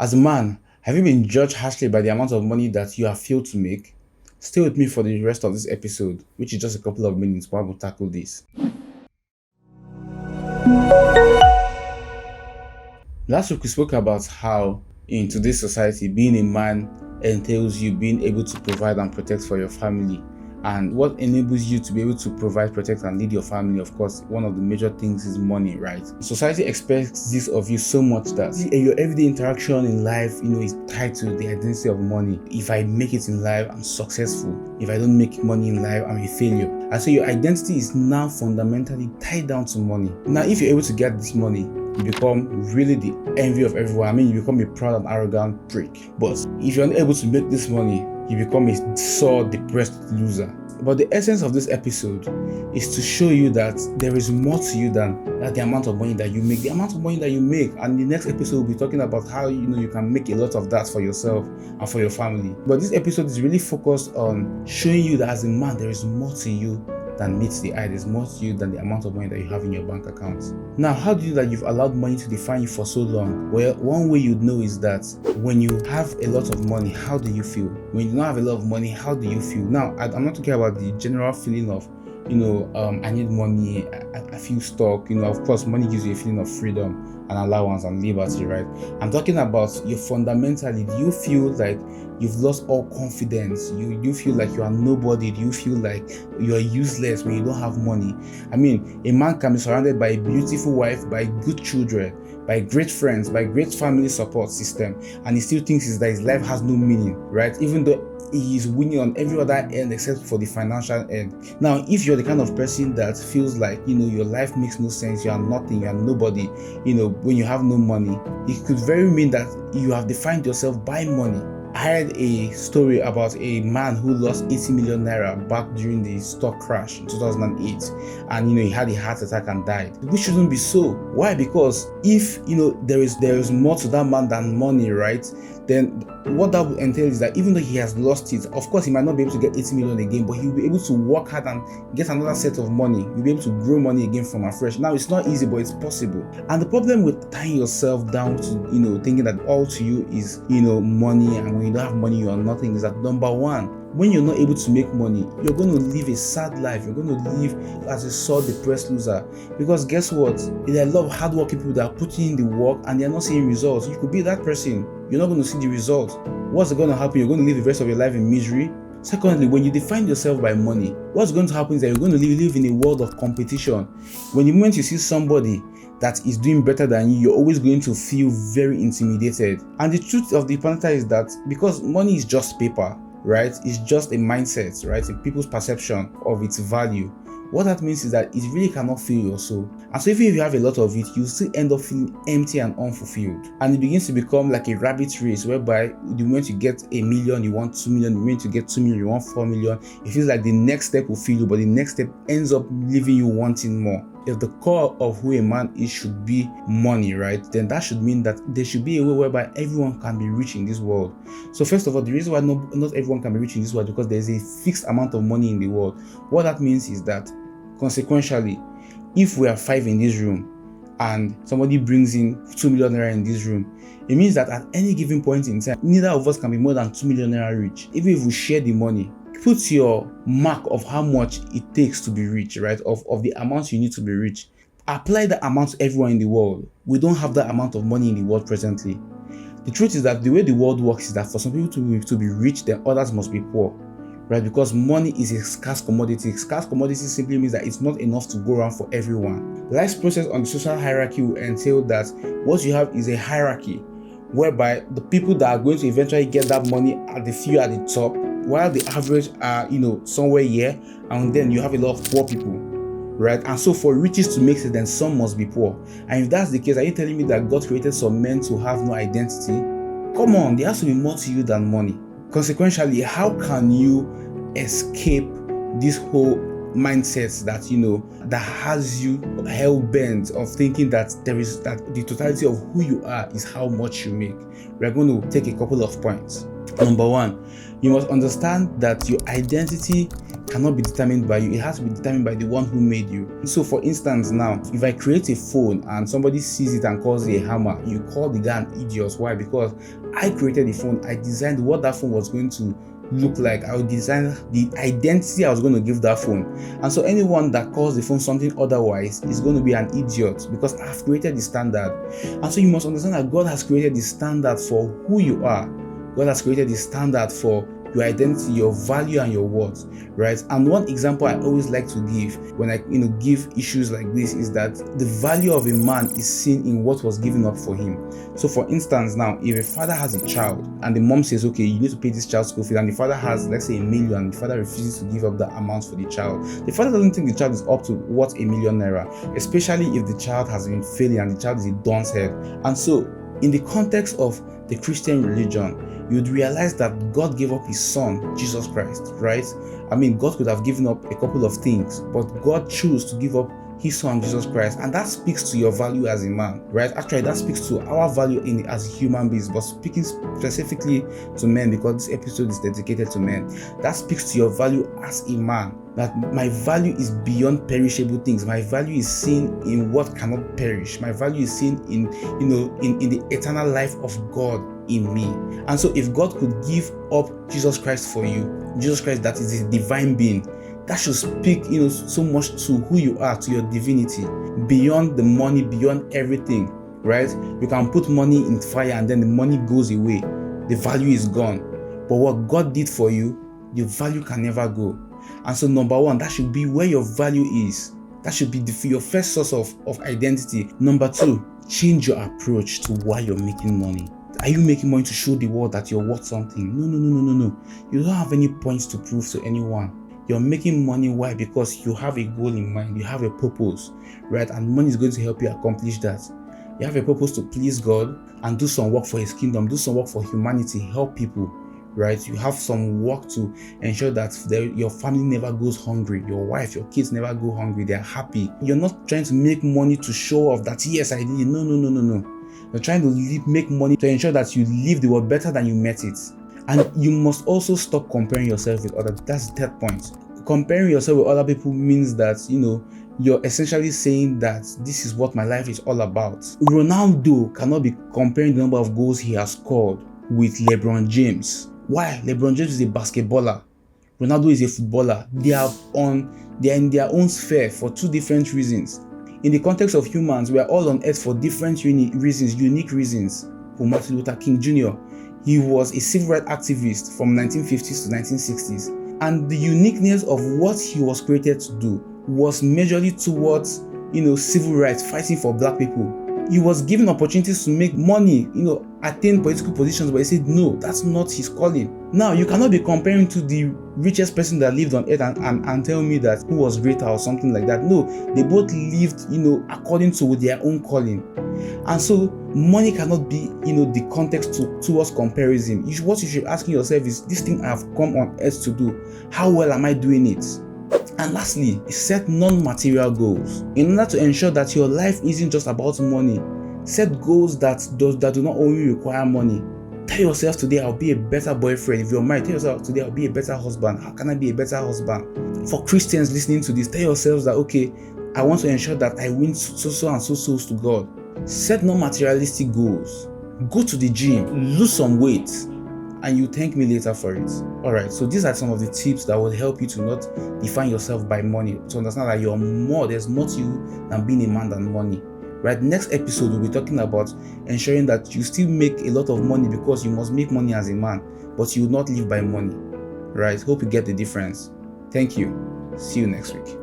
As a man, have you been judged harshly by the amount of money that you have failed to make? Stay with me for the rest of this episode, which is just a couple of minutes while we tackle this. Last week we spoke about how in today's society, being a man entails you being able to provide and protect for your family. And what enables you to be able to provide, protect, and lead your family, of course, one of the major things is money, right? Society expects this of you so much that your everyday interaction in life, is tied to the identity of money. If I make it in life, I'm successful. If I don't make money in life, I'm a failure. And so your identity is now fundamentally tied down to money. Now, if you're able to get this money, you become really the envy of everyone. You become a proud and arrogant prick. But if you're unable to make this money, you become a sore, depressed loser. But the essence of this episode is to show you that there is more to you than the amount of money that you make. The amount of money that you make, and the next episode we'll be talking about how you can make a lot of that for yourself and for your family. But this episode is really focused on showing you that as a man, there is more to you than meets the eye. There's more to you than the amount of money that you have in your bank account. Now, how do you know that you've allowed money to define you for so long? Well, one way you'd know is that when you have a lot of money, how do you feel? When you don't have a lot of money, how do you feel? Now, I'm not talking about the general feeling of I need money, I feel stuck. Of course, money gives you a feeling of freedom and allowance and liberty, right? I'm talking about you fundamentally. Do you feel like you've lost all confidence? You feel like you are nobody? Do you feel like you are useless when you don't have money? A man can be surrounded by a beautiful wife, by good children, by great friends, by great family support system, and he still thinks that his life has no meaning, right? Even though he is winning on every other end except for the financial end. Now, if you're the kind of person that feels like your life makes no sense, you are nothing, you are nobody, when you have no money, it could very mean that you have defined yourself by money. I heard a story about a man who lost 80 million naira back during the stock crash in 2008, and he had a heart attack and died. Which shouldn't be so. Why? Because if there is more to that man than money, right? Then what that will entail is that even though he has lost it, of course he might not be able to get 80 million again, but he'll be able to work hard and get another set of money. You'll be able to grow money again from afresh. Now, it's not easy, but it's possible. And the problem with tying yourself down to thinking that all to you is money, and when you don't have money you are nothing, is that number one, when you're not able to make money, you're going to live a sad life. You're going to live as a sore, depressed loser. Because guess what? There are a lot of hardworking people that are putting in the work and they're not seeing results. You could be that person. You're not going to see the results. What's going to happen? You're going to live the rest of your life in misery. Secondly, when you define yourself by money, what's going to happen is that you're going to live in a world of competition. When the moment you see somebody that is doing better than you, you're always going to feel very intimidated. And the truth of the matter is that because money is just paper, right? It's just a mindset, right? In people's perception of its value. What that means is that it really cannot fill your soul. And so even if you have a lot of it, you still end up feeling empty and unfulfilled. And it begins to become like a rabbit race whereby the moment you get 1 million, you want 2 million. The moment you get 2 million, you want 4 million. It feels like the next step will fill you, but the next step ends up leaving you wanting more. If the core of who a man is should be money, right, then that should mean that there should be a way whereby everyone can be rich in this world. So first of all, the reason why not everyone can be rich in this world is because there's a fixed amount of money in the world. What that means is that consequentially, if we are 5 in this room and somebody brings in 2 million naira in this room, it means that at any given point in time, neither of us can be more than 2 million naira rich. Even if we share the money, put your mark of how much it takes to be rich, right? Of the amount you need to be rich. Apply that amount to everyone in the world. We don't have that amount of money in the world presently. The truth is that the way the world works is that for some people to be rich, then others must be poor, right? Because money is a scarce commodity. Scarce commodity simply means that it's not enough to go around for everyone. Life's process on the social hierarchy will entail that what you have is a hierarchy whereby the people that are going to eventually get that money are the few at the top, while the average are somewhere here, and then you have a lot of poor people, right? And so for riches to make sense, then some must be poor. And if that's the case, are you telling me that God created some men to have no identity? Come on, there has to be more to you than money. Consequentially, how can you escape this whole mindset that has you hell-bent of thinking that the totality of who you are is how much you make? We're going to take a couple of points. Number one, you must understand that your identity cannot be determined by you. It has to be determined by the one who made you. So for instance now, if I create a phone and somebody sees it and calls it a hammer, you call the guy an idiot. Why? Because I created the phone. I designed what that phone was going to look like. I would design the identity I was going to give that phone. And so anyone that calls the phone something otherwise is going to be an idiot, because I've created the standard. And so you must understand that God has created the standard for who you are. God has created the standard for your identity, your value, and your worth, right? And one example I always like to give when I give issues like this is that the value of a man is seen in what was given up for him. So for instance now, if a father has a child and the mom says, okay, you need to pay this child's school fees, and the father has, let's say, $1 million, and the father refuses to give up that amount for the child, the father doesn't think the child is up to what ₦1 million, especially if the child has been failing and the child is a dunce head. And so in the context of the Christian religion, you'd realize that God gave up his son, Jesus Christ, right? I mean, God could have given up a couple of things, but God chose to give up his son, Jesus Christ, and that speaks to your value as a man, right? Actually, that speaks to our value as human beings, but speaking specifically to men, because this episode is dedicated to men, that speaks to your value as a man, that my value is beyond perishable things. My value is seen in what cannot perish. My value is seen in the eternal life of God in me. And so if God could give up Jesus Christ for you, Jesus Christ that is a divine being, that should speak so much to who you are, to your divinity, beyond the money, beyond everything, right? You can put money in fire and then the money goes away, the value is gone. But what God did for you, your value can never go. And so number one, that should be where your value is. That should be your first source of identity. Number two, change your approach to why you're making money. Are you making money to show the world that you're worth something? No. You don't have any points to prove to anyone. You're making money. Why? Because you have a goal in mind. You have a purpose, right? And money is going to help you accomplish that. You have a purpose to please God and do some work for his kingdom, do some work for humanity, help people, right? You have some work to ensure that your family never goes hungry. Your wife, your kids never go hungry. They're happy. You're not trying to make money to show off that, yes, I did it. No. You're trying to make money to ensure that you live the world better than you met it. And you must also stop comparing yourself with others. That's the third point. Comparing yourself with other people means that, you're essentially saying that this is what my life is all about. Ronaldo cannot be comparing the number of goals he has scored with LeBron James. Why? LeBron James is a basketballer. Ronaldo is a footballer. They are in their own sphere for two different reasons. In the context of humans, we are all on earth for different unique reasons. For Martin Luther King Jr., he was a civil rights activist from 1950s to 1960s. And the uniqueness of what he was created to do was majorly towards, civil rights, fighting for black people. He was given opportunities to make money, attain political positions, but he said, no, that's not his calling. Now, you cannot be comparing to the richest person that lived on earth and tell me that who was greater or something like that. No, they both lived, according to their own calling. And so, money cannot be, the context towards comparison. What you should be asking yourself is, this thing I have come on earth to do, how well am I doing it? And lastly, set non-material goals. In order to ensure that your life isn't just about money, set goals that do not only require money. Tell yourself today, I'll be a better boyfriend. If you're married, tell yourself today, I'll be a better husband. How can I be a better husband? For Christians listening to this, tell yourselves that, okay, I want to ensure that I win so and so souls to God. Set non-materialistic goals. Go to the gym, lose some weight, and you thank me later for it. Alright, so these are some of the tips that will help you to not define yourself by money, to understand that there's more to you than being a man than money. Right, next episode we'll be talking about ensuring that you still make a lot of money, because you must make money as a man, but you will not live by money. Right, hope you get the difference. Thank you. See you next week.